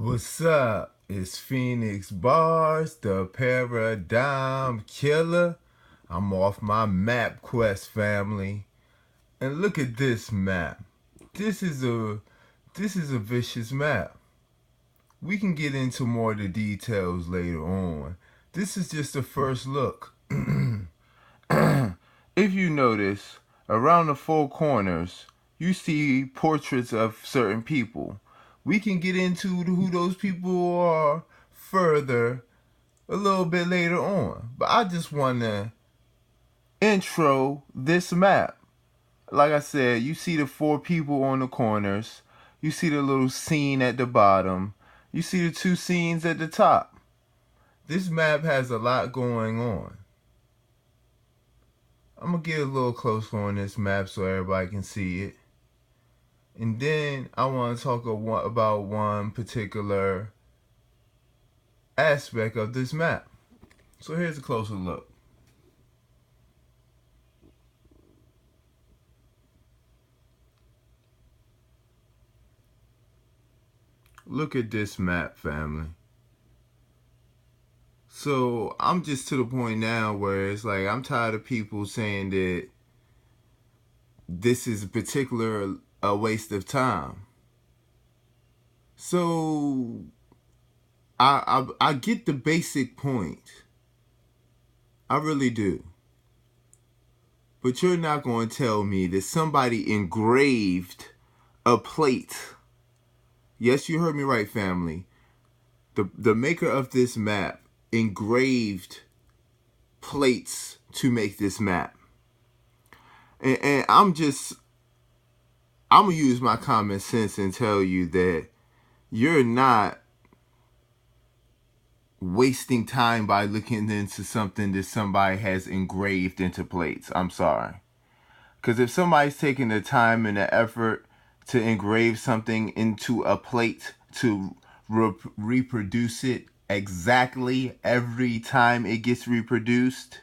What's up? It's Phoenix Bars, the Paradigm Killer. I'm off my map quest, family. And look at this map. This is a vicious map. We can get into more of the details later on. This is just the first look. If you notice, around the four corners, you see portraits of certain people. We can get into who those people are further a little bit later on. But I just want to intro this map. Like I said, you see the four people on the corners. You see the little scene at the bottom. You see the two scenes at the top. This map has a lot going on. I'm going to get a little closer on this map so everybody can see it. And then I want to talk about one particular aspect of this map. So here's a closer look. Look at this map, family. So I'm just to the point now where it's like I'm tired of people saying that this is a waste of time. So I get the basic point. I really do. But you're not going to tell me that somebody engraved a plate. Yes, you heard me right, family. The maker of this map engraved plates to make this map. And I'm going to use my common sense and tell you that you're not wasting time by looking into something that somebody has engraved into plates. I'm sorry. Because if somebody's taking the time and the effort to engrave something into a plate to reproduce it exactly every time it gets reproduced,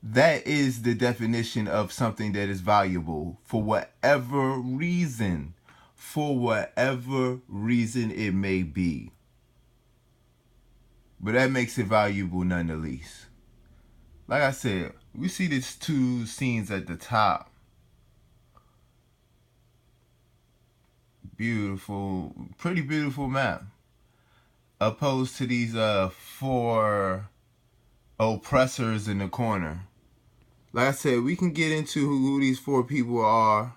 that is the definition of something that is valuable for whatever reason. For whatever reason it may be. But that makes it valuable nonetheless. Like I said, we see these two scenes at the top. Beautiful, pretty beautiful map. Opposed to these four oppressors in the corner. Like I said, we can get into who these four people are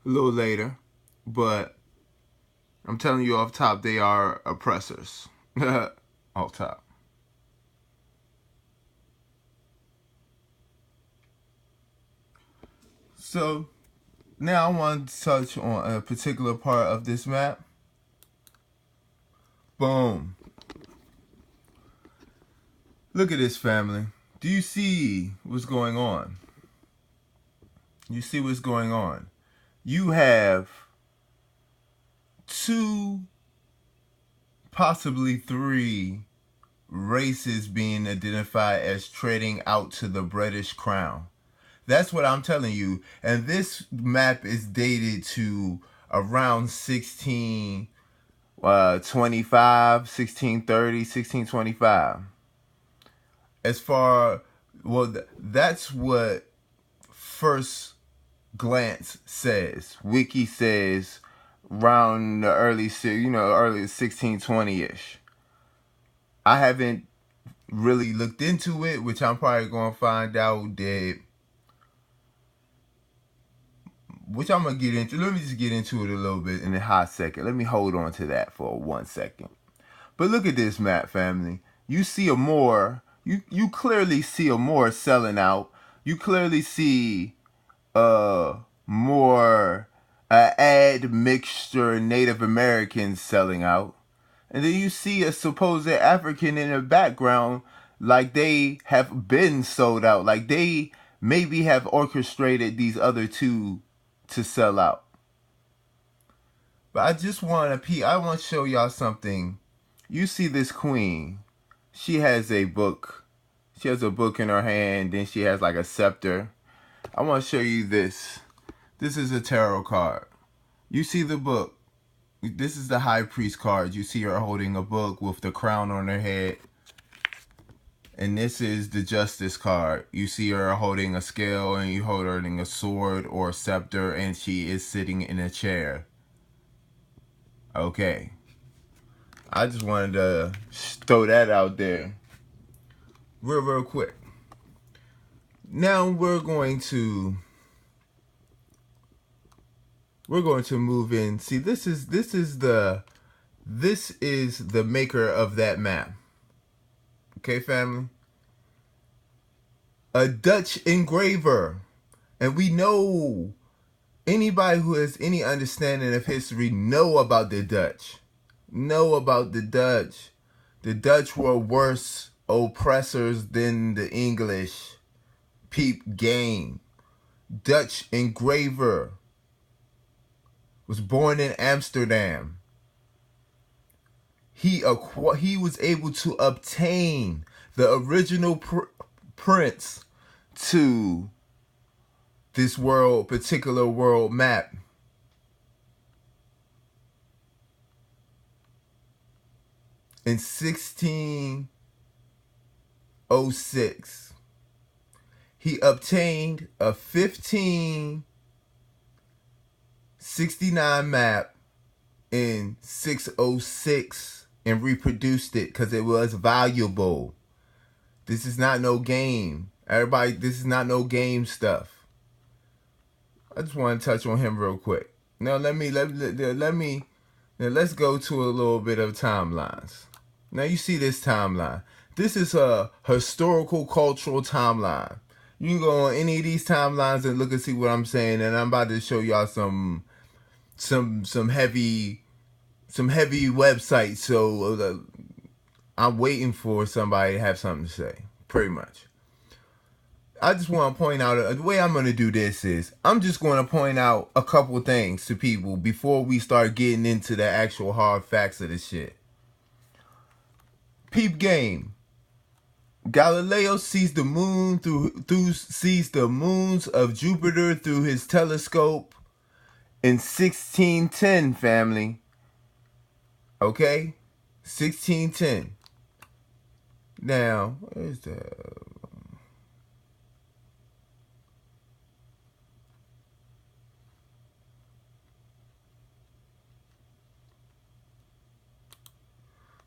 a little later. But I'm telling you off top, they are oppressors. Off top. So now I want to touch on a particular part of this map. Boom. Look at this, family. Do you see what's going on? You see what's going on? You have two, possibly three races being identified as treading out to the British crown. That's what I'm telling you. And this map is dated to around 1625, 1630, 1625. As far, well, that's what first glance says. Wiki says around the early 1620-ish. I haven't really looked into it, which I'm probably going to find out that, which I'm going to get into. Let me just get into it a little bit in a hot second. Let me hold on to that for 1 second. But look at this map, family. You see a Moor. You clearly see a Moor selling out. You clearly see more admixture Native Americans selling out. And then you see a supposed African in the background, like they have been sold out. Like they maybe have orchestrated these other two to sell out. But I just want to show y'all something. You see this queen. She has a book. She has a book in her hand. Then she has like a scepter. I want to show you this. This is a tarot card. You see the book. This is the high priest card. You see her holding a book with the crown on her head. And this is the justice card. You see her holding a scale, and you holding a sword or a scepter, and she is sitting in a chair. Okay. I just wanted to throw that out there real quick. Now we're going to move in. See, this is the maker of that map. Okay, family? A Dutch engraver. And we know, anybody who has any understanding of history know about the Dutch. Know about the Dutch. The Dutch were worse oppressors than the English. Peep game. Dutch engraver. Was born in Amsterdam. He was able to obtain the original prints to this particular world map. In 1606, he obtained a 1569 map in 606 and reproduced it because it was valuable. This is not no game. Everybody, this is not no game stuff. I just want to touch on him real quick. Now let's go to a little bit of timelines. Now you see this timeline. This is a historical cultural timeline. You can go on any of these timelines and look and see what I'm saying, and I'm about to show y'all some heavy websites. So I'm waiting for somebody to have something to say. Pretty much. I just want to point out, the way I'm going to do this is, I'm just going to point out a couple things to people before we start getting into the actual hard facts of this shit. Peep game. Galileo sees the moon sees the moons of Jupiter through his telescope in 1610, family. Okay? 1610. Now, where's the...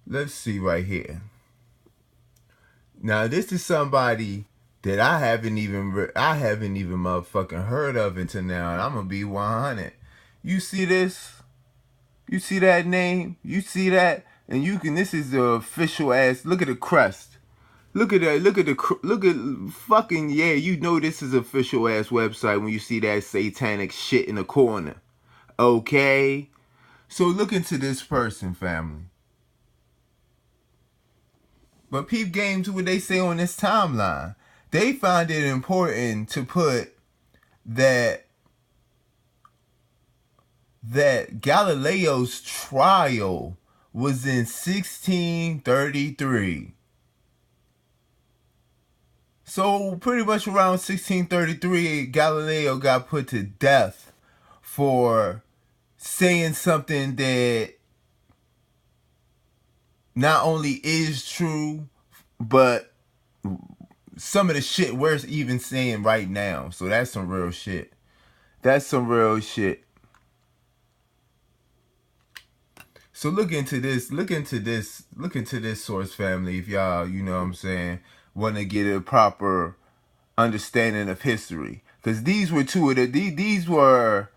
Let's see right here. Now, this is somebody that I haven't even motherfucking heard of until now, and I'm gonna be 100. You see this? You see that name? You see that? And you can. This is the official ass. Look at the crest. Look at that. Look at fucking yeah. You know this is official ass website when you see that satanic shit in the corner. Okay. So look into this person, family. But peep game to what they say on this timeline. They find it important to put that Galileo's trial was in 1633. So pretty much around 1633, Galileo got put to death for saying something that not only is true, but some of the shit we're even saying right now. So that's some real shit. That's some real shit. So look into this source, family, if y'all, you know what I'm saying, want to get a proper understanding of history. Because these were these were,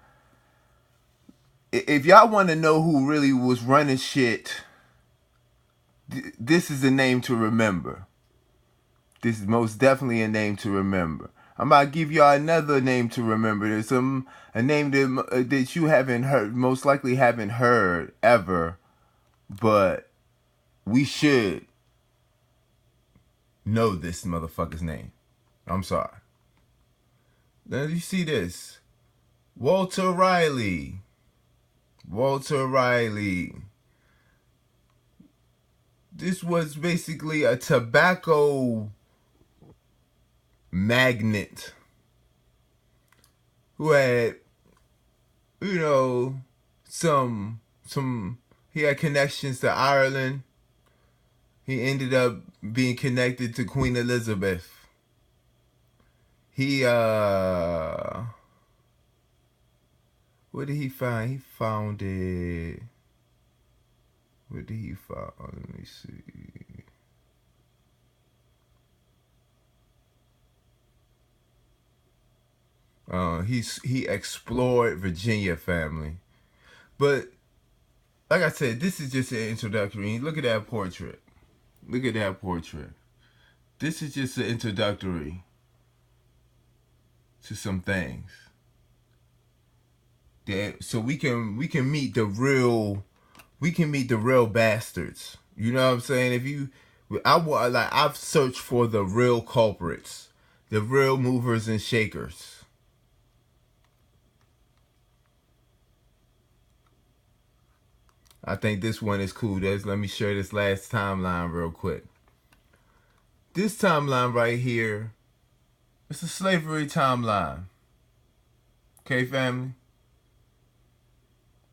if y'all want to know who really was running shit, this is a name to remember. This is most definitely a name to remember. I'm about to give y'all another name to remember. There's a name that you haven't heard, most likely haven't heard ever, but we should know this motherfucker's name. I'm sorry. Now you see this. Walter Riley. This was basically a tobacco magnate who had, you know, some he had connections to Ireland. He ended up being connected to Queen Elizabeth. He what did he find? He found it. What did he find? Let me see. He explored Virginia, family. But like I said, this is just an introductory. Look at that portrait. Look at that portrait. This is just an introductory to some things. So we can meet the real bastards. You know what I'm saying? I've searched for the real culprits, the real movers and shakers. I think this one is cool. Let me share this last timeline real quick. This timeline right here, it's a slavery timeline. Okay, family?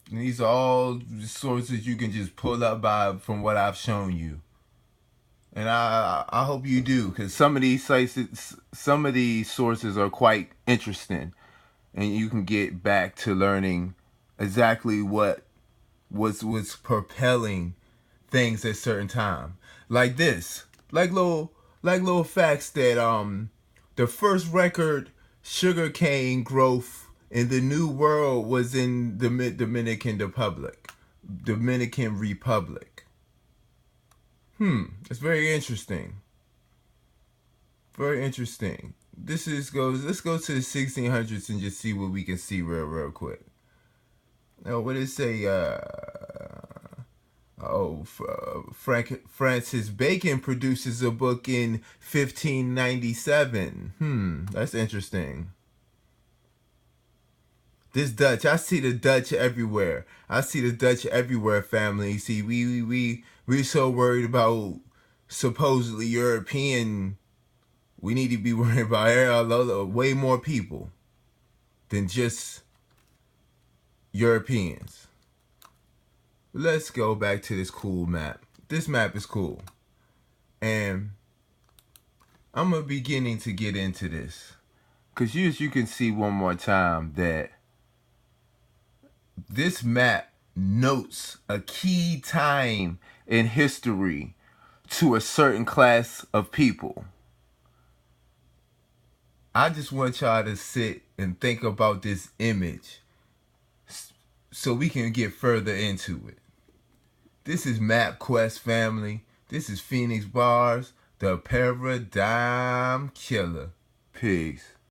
And these are all sources you can just pull up from what I've shown you. And I hope you do, because some of these sources are quite interesting, and you can get back to learning exactly what was propelling things at certain time. Like this, like little facts that the first record sugarcane growth in the New World was in the Dominican Republic. It's very interesting. Very interesting. Let's go to the 1600s and just see what we can see real quick. Now, what did it say? Francis Bacon produces a book in 1597. That's interesting. This Dutch, I see the Dutch everywhere. Family. See, we're so worried about supposedly European. We need to be worried about way more people than just Europeans. Let's go back to this cool map. This map is cool. And I'm beginning to get into this. Because you can see one more time that this map notes a key time in history to a certain class of people. I just want y'all to sit and think about this image so we can get further into it. This is MapQuest, family. This is Phoenix Bars, the Paradigm Killer. Peace.